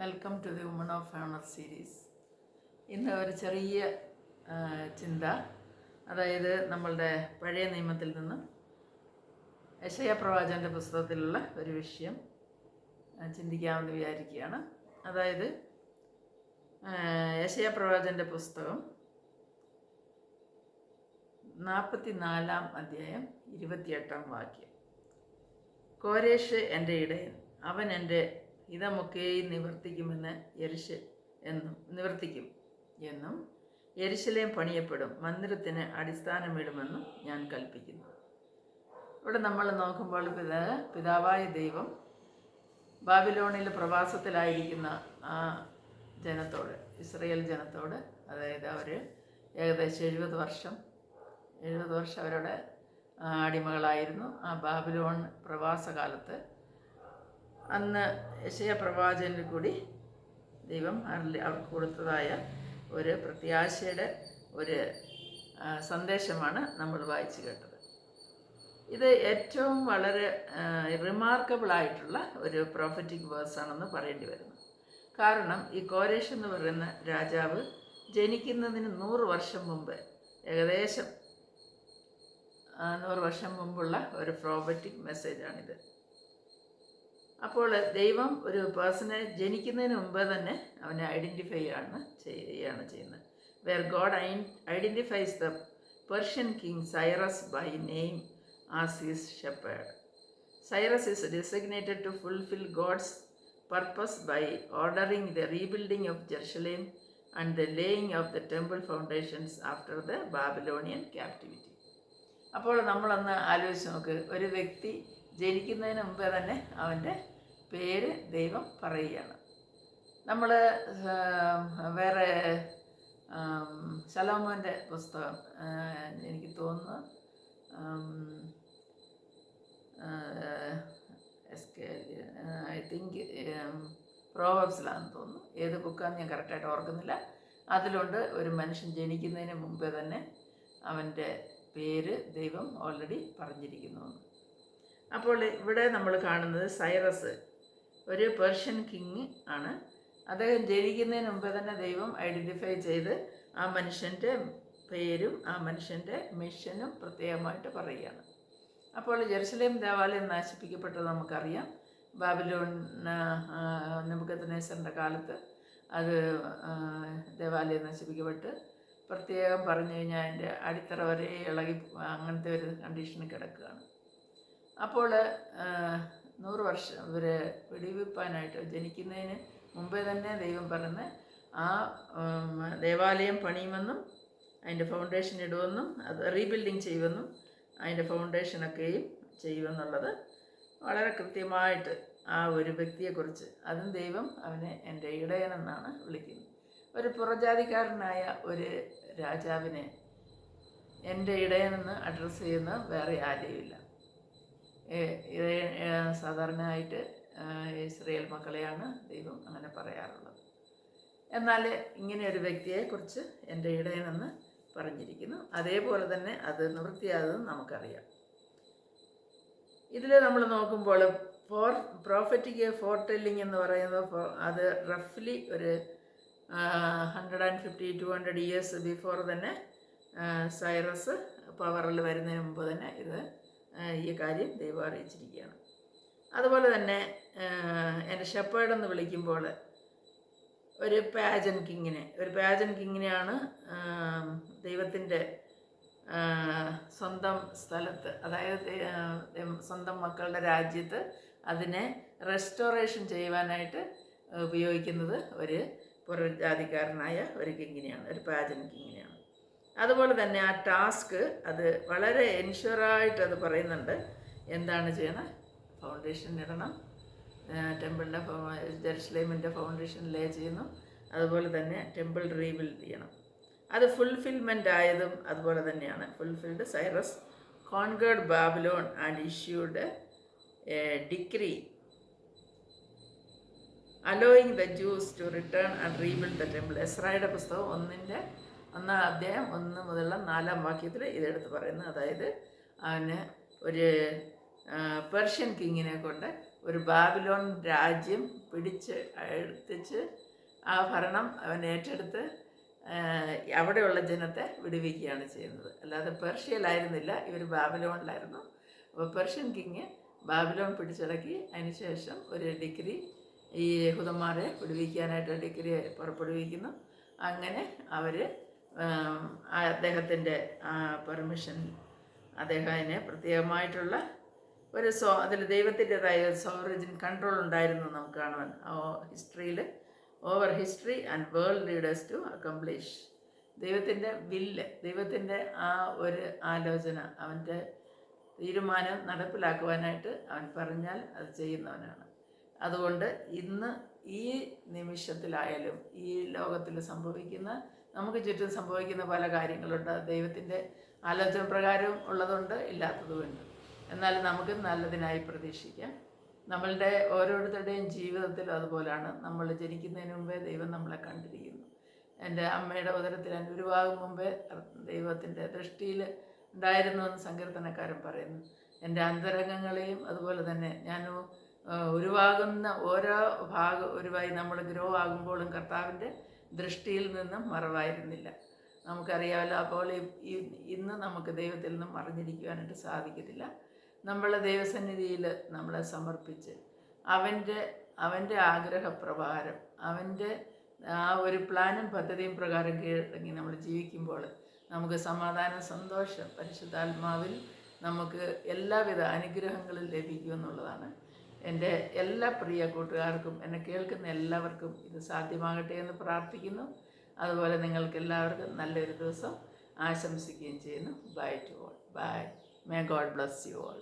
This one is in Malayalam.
Welcome to the woman of honour series. ഇന്ന് ഒരു ചെറിയ ചിന്ത, അതായത് നമ്മളുടെ പഴയ നിയമത്തിൽ നിന്നും യെശയ്യാ പ്രവാചകൻ്റെ പുസ്തകത്തിലുള്ള ഒരു വിഷയം ചിന്തിക്കാമെന്ന് വിചാരിക്കുകയാണ്. അതായത് യെശയ്യാ പ്രവാചകൻ്റെ പുസ്തകം 44-ാം അധ്യായം 28-ാം വാക്യം. കോരേഷ് എൻ്റെ ഇടയൻ, അവൻ എൻ്റെ ഹിതമൊക്കെയും നിവർത്തിക്കും എന്നും യെരുശലേം പണിയപ്പെടും, മന്ദിരത്തിന് അടിസ്ഥാനമിടുമെന്നും ഞാൻ കൽപ്പിക്കുന്നു. ഇവിടെ നമ്മൾ നോക്കുമ്പോൾ പിതാവായ ദൈവം ബാബിലോണിൽ പ്രവാസത്തിലായിരിക്കുന്ന ആ ജനത്തോട്, ഇസ്രയേൽ ജനത്തോട്, അതായത് അവർ ഏകദേശം 70 വർഷം അവരുടെ അടിമകളായിരുന്നു ആ ബാബിലോൺ പ്രവാസകാലത്ത്. അന്ന് യെശയ്യാ പ്രവാചകനിൽ കൂടി ദൈവം അവർക്ക് കൊടുത്തതായ ഒരു പ്രത്യാശയുടെ ഒരു സന്ദേശമാണ് നമ്മൾ വായിച്ചു കേട്ടത്. ഇത് ഏറ്റവും വളരെ റിമാർക്കബിളായിട്ടുള്ള ഒരു പ്രോഫറ്റിക് വേഴ്സാണെന്ന് പറയേണ്ടി വരുന്നു. കാരണം ഈ കോരേഷ് എന്ന് പറയുന്ന രാജാവ് ജനിക്കുന്നതിന് 100 വർഷം മുമ്പ്, ഏകദേശം 100 വർഷം മുമ്പുള്ള ഒരു പ്രോഫറ്റിക് മെസ്സേജാണിത്. അപ്പോൾ ദൈവം ഒരു പേഴ്സണെ ജനിക്കുന്നതിന് മുമ്പ് തന്നെ അവനെ ഐഡൻറ്റിഫൈ ചെയ്യുകയാണ് ചെയ്യുന്നത്. Where God identifies the Persian king Cyrus by name as his shepherd. Cyrus is designated to fulfill God's purpose by ordering the rebuilding of Jerusalem and the laying of the temple foundations after the Babylonian captivity. അപ്പോൾ നമ്മളൊന്ന് ആലോചിച്ച് നോക്ക്, ഒരു വ്യക്തി ജനിക്കുന്നതിന് മുമ്പേ തന്നെ അവൻ്റെ പേര് ദൈവം പറയുകയാണ്. നമ്മൾ വേറെ ശലോമോൻ്റെ പുസ്തകം, എനിക്ക് തോന്നുന്നു ഐ തിങ്ക് പ്രോവർബ്സിലാണെന്ന് തോന്നുന്നു, ഏത് ബുക്കാന്ന് ഞാൻ കറക്റ്റായിട്ട് ഓർക്കുന്നില്ല. അതിലുണ്ട് ഒരു മനുഷ്യൻ ജനിക്കുന്നതിന് മുമ്പേ തന്നെ അവൻ്റെ പേര് ദൈവം ഓൾറെഡി പറഞ്ഞിരിക്കുന്നു. അപ്പോൾ ഇവിടെ നമ്മൾ കാണുന്നത് സൈറസ് ഒരു പേർഷ്യൻ കിങ് ആണ്. അദ്ദേഹം ജനിക്കുന്നതിന് മുമ്പ് തന്നെ ദൈവം ഐഡൻറ്റിഫൈ ചെയ്ത് ആ മനുഷ്യൻ്റെ പേരും ആ മനുഷ്യൻ്റെ മിഷനും പ്രത്യേകമായിട്ട് പറയുകയാണ്. അപ്പോൾ ജെറുസലേം ദേവാലയം നശിപ്പിക്കപ്പെട്ടത് നമുക്കറിയാം. ബാബിലോൺ നെബൂഖദ്നേസറിൻ്റെ കാലത്ത് അത് ദേവാലയം നശിപ്പിക്കപ്പെട്ട് പ്രത്യേകം പറഞ്ഞു കഴിഞ്ഞാൽ അതിൻ്റെ അടിത്തറ വരെ ഇളകി അങ്ങനത്തെ ഒരു കണ്ടീഷനിൽ കിടക്കുകയാണ്. അപ്പോൾ 100 വർഷം ഇവരെ വെടിവെപ്പാനായിട്ട് ജനിക്കുന്നതിന് മുമ്പേ തന്നെ ദൈവം പറഞ്ഞ് ആ ദേവാലയം പണിയുമെന്നും അതിൻ്റെ ഫൗണ്ടേഷൻ ഇടുമെന്നും അത് റീബിൽഡിങ് ചെയ്യുമെന്നും അതിൻ്റെ ഫൗണ്ടേഷനൊക്കെയും ചെയ്യുമെന്നുള്ളത് വളരെ കൃത്യമായിട്ട് ആ ഒരു വ്യക്തിയെക്കുറിച്ച്, അതും ദൈവം അവനെ എൻ്റെ ഇടയനെന്നാണ് വിളിക്കുന്നത്. ഒരു പുറജാതിക്കാരനായ ഒരു രാജാവിനെ എൻ്റെ ഇടയനെന്ന് അഡ്രസ്സ് ചെയ്യുന്ന വേറെ ആരെയുമില്ല. സാധാരണയായിട്ട് ഇസ്രയേൽ മക്കളെയാണ് ദൈവം അങ്ങനെ പറയാറുള്ളത്. എന്നാൽ ഇങ്ങനെ ഒരു വ്യക്തിയെക്കുറിച്ച് എൻ്റെ ഇടയനെന്ന് പറഞ്ഞിരിക്കുന്നു. അതേപോലെ തന്നെ അത് നിവൃത്തിയാകുന്നത് നമുക്കറിയാം. ഇതിൽ നമ്മൾ നോക്കുമ്പോൾ പ്രോഫറ്റിക് ഫോർടെല്ലിംഗ് എന്ന് പറയുന്നത് അത് റഫ്ലി ഒരു 150-200 ഇയേഴ്സ് ബിഫോർ തന്നെ സൈറസ് പവറിൽ വരുന്നതിന് മുമ്പ് തന്നെ ഈ കാര്യം ദൈവം അറിയിച്ചിരിക്കുകയാണ്. അതുപോലെ തന്നെ എൻ്റെ ഷെപ്പേർഡ് എന്ന് വിളിക്കുമ്പോൾ ഒരു പാജൻ കിങ്ങിനെയാണ് ദൈവത്തിൻ്റെ സ്വന്തം സ്ഥലത്ത്, അതായത് സ്വന്തം മക്കളുടെ രാജ്യത്ത് അതിനെ റെസ്റ്റോറേഷൻ ചെയ്യുവാനായിട്ട് ഉപയോഗിക്കുന്നത് ഒരു പുറജാതിക്കാരനായ ഒരു കിങ്ങിനെയാണ്, ഒരു പാജൻ കിങ്ങിനെയാണ്. അതുപോലെ തന്നെ ആ ടാസ്ക് അത് വളരെ എൻഷുറായിട്ട് അത് പറയുന്നുണ്ട്. എന്താണ് ചെയ്യണം? ഫൗണ്ടേഷൻ ഇടണം, ടെമ്പിളിൻ്റെ ജെറുസലേമിൻ്റെ ഫൗണ്ടേഷൻ ലേ ചെയ്യുന്നു. അതുപോലെ തന്നെ ടെമ്പിൾ റീബിൽഡ് ചെയ്യണം. അത് ഫുൾഫിൽമെൻ്റ് ആയതും അതുപോലെ തന്നെയാണ്. Fulfilled. Cyrus conquered Babylon and issued a decree allowing the Jews to return and rebuild the temple. എസ്രായുടെ പുസ്തകം 1-ാം അധ്യായം 1 മുതലുള്ള 4-ാം വാക്യത്തിൽ ഇതെടുത്ത് പറയുന്നു. അതായത് അവന് ഒരു പേർഷ്യൻ കിങ്ങിനെ കൊണ്ട് ഒരു ബാബിലോൺ രാജ്യം പിടിച്ച് എടുത്തിച്ച് ആ ഭരണം അവൻ ഏറ്റെടുത്ത് അവിടെയുള്ള ജനത്തെ വിടുവിക്കുകയാണ് ചെയ്യുന്നത്. അല്ലാതെ പേർഷ്യയിലായിരുന്നില്ല, ഇവർ ബാബിലോണിലായിരുന്നു. അപ്പോൾ പേർഷ്യൻ കിങ് ബാബിലോൺ പിടിച്ചടക്കി അതിനുശേഷം ഒരു ഡിഗ്രി ഈ യഹൂദന്മാരെ വിടുവിക്കാനായിട്ട് ഡിഗ്രി പുറപ്പെടുവിക്കുന്നു. അങ്ങനെ അവർ അദ്ദേഹത്തിൻ്റെ പെർമിഷൻ അദ്ദേഹം അതിനെ പ്രത്യേകമായിട്ടുള്ള ഒരു അതിൽ ദൈവത്തിൻ്റെതായ സോവറിജിൻ കൺട്രോൾ ഉണ്ടായിരുന്നു നമുക്ക് കാണുവാൻ ഹിസ്റ്ററിയിൽ. Over history and world leaders to accomplish ദൈവത്തിൻ്റെ വില്ല്, ദൈവത്തിൻ്റെ ആ ഒരു ആലോചന, അവൻ്റെ തീരുമാനം നടപ്പിലാക്കുവാനായിട്ട് അവൻ പറഞ്ഞാൽ അത് ചെയ്യുന്നവനാണ്. അതുകൊണ്ട് ഇന്ന് ഈ നിമിഷത്തിലായാലും ഈ ലോകത്തിൽ സംഭവിക്കുന്ന, നമുക്ക് ചുറ്റും സംഭവിക്കുന്ന പല കാര്യങ്ങളുണ്ട്. ദൈവത്തിൻ്റെ ആലോചന പ്രകാരം ഉള്ളതുണ്ട്, ഇല്ലാത്തതുമുണ്ട്. എന്നാൽ നമുക്ക് നല്ലതിനായി പ്രതീക്ഷിക്കാം. നമ്മളുടെ ഓരോരുത്തരുടെയും ജീവിതത്തിലും അതുപോലെയാണ്. നമ്മൾ ജനിക്കുന്നതിന് മുമ്പേ ദൈവം നമ്മളെ കണ്ടിരിക്കുന്നു. എൻ്റെ അമ്മയുടെ ഉദരത്തിൽ എൻ്റെ ഉരുവാകും മുമ്പേ ദൈവത്തിൻ്റെ ദൃഷ്ടിയിൽ ഉണ്ടായിരുന്നു എന്ന് സങ്കീർത്തനക്കാരൻ പറയുന്നു. എൻ്റെ അന്തരംഗങ്ങളെയും അതുപോലെ തന്നെ ഞാൻ ഉരുവാകുന്ന ഓരോ ഉരുവായി നമ്മൾ ഗ്രോ ആകുമ്പോഴും കർത്താവിൻ്റെ ദൃഷ്ടിയിൽ നിന്നും മറവായിരുന്നില്ല. നമുക്കറിയാമല്ലോ. അപ്പോൾ ഇന്ന് നമുക്ക് ദൈവത്തിൽ നിന്നും മറിഞ്ഞിരിക്കുവാനായിട്ട് സാധിക്കത്തില്ല. നമ്മൾ ദൈവസന്നിധിയിൽ നമ്മളെ സമർപ്പിച്ച് അവൻ്റെ ആഗ്രഹപ്രകാരം, അവൻ്റെ ആ ഒരു പ്ലാനും പദ്ധതിയും പ്രകാരം കീഴടങ്ങി നമ്മൾ ജീവിക്കുമ്പോൾ നമുക്ക് സമാധാനം, സന്തോഷം, പരിശുദ്ധാത്മാവിൽ നമുക്ക് എല്ലാവിധ അനുഗ്രഹങ്ങളും ലഭിക്കുമെന്നുള്ളതാണ്. എൻ്റെ എല്ലാ പ്രിയ കൂട്ടുകാർക്കും, എന്നെ കേൾക്കുന്ന എല്ലാവർക്കും ഇത് സാധ്യമാകട്ടെ എന്ന് പ്രാർത്ഥിക്കുന്നു. അതുപോലെ നിങ്ങൾക്ക് എല്ലാവർക്കും നല്ലൊരു ദിവസം ആശംസിക്കുകയും ചെയ്യുന്നു. Bye to all. Bye. May God bless you all.